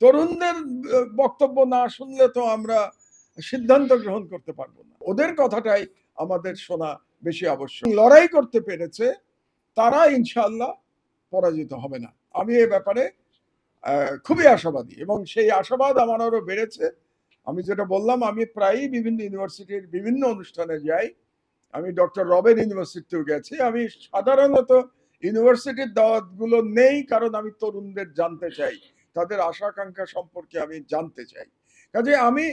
তরুণদের বক্তব্য না শুনলে তো আমরা সিদ্ধান্ত গ্রহণ করতে পারবো না। ওদের কথাটাই আমাদের শোনা বেশি আবশ্যক। লড়াই করতে পেরেছে তারা ইনশাআল্লাহ পরাজিত হবে না। আমি এ ব্যাপারে খুবই আশাবাদী এবং সেই আশাবাদ আমার আরো বেড়েছে। আমি যেটা বললাম, আমি প্রায়ই বিভিন্ন ইউনিভার্সিটির বিভিন্ন অনুষ্ঠানে যাই। আমি ডক্টর রবেন ইউনিভার্সিটিতেও গেছি। আমি সাধারণত ইউনিভার্সিটির দাওয়াতগুলো নেই, কারণ আমি তরুণদের জানতে চাই, তাদের আশা আকাঙ্ক্ষা সম্পর্কে আমি জানতে চাই। কাজে আমি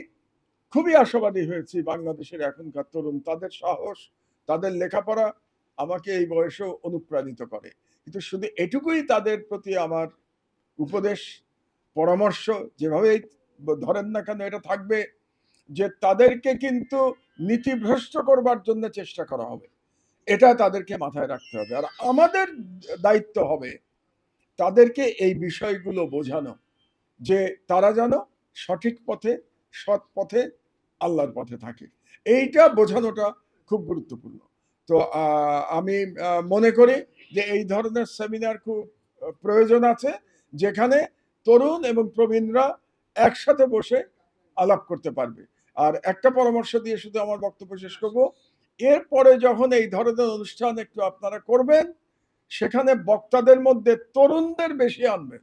খুবই আশাবাদী হয়েছি বাংলাদেশের এখনকার তরুণ, তাদের সাহস, তাদের লেখাপড়া আমাকে এই বয়সেও অনুপ্রাণিত করে। কিন্তু শুধু এটুকুই তাদের প্রতি আমার উপদেশ, পরামর্শ, যেভাবেই ধরেন না কেন, এটা থাকবে যে তাদেরকে কিন্তু নীতিভ্রষ্ট করবার জন্য চেষ্টা করা হবে। এটা তাদেরকে মাথায় রাখতে হবে। আর আমাদের দায়িত্ব হবে তাদেরকে এই বিষয়গুলো বোঝানো, যে তারা যেন সঠিক পথে, সৎ পথে, আল্লাহর পথে থাকে। এইটা বোঝানোটা খুব গুরুত্বপূর্ণ। তো আমি মনে করি যে এই ধরনের সেমিনার খুব প্রয়োজন আছে, যেখানে তরুণ এবং প্রবীণরা একসাথে বসে আলাপ করতে পারবে। আর একটা পরামর্শ দিয়ে শুধু আমার বক্তব্য শেষ করব, এরপরে যখন এই ধরনের অনুষ্ঠান একটু আপনারা করবেন, সেখানে বক্তাদের মধ্যে তরুণদের বেশি আনবেন।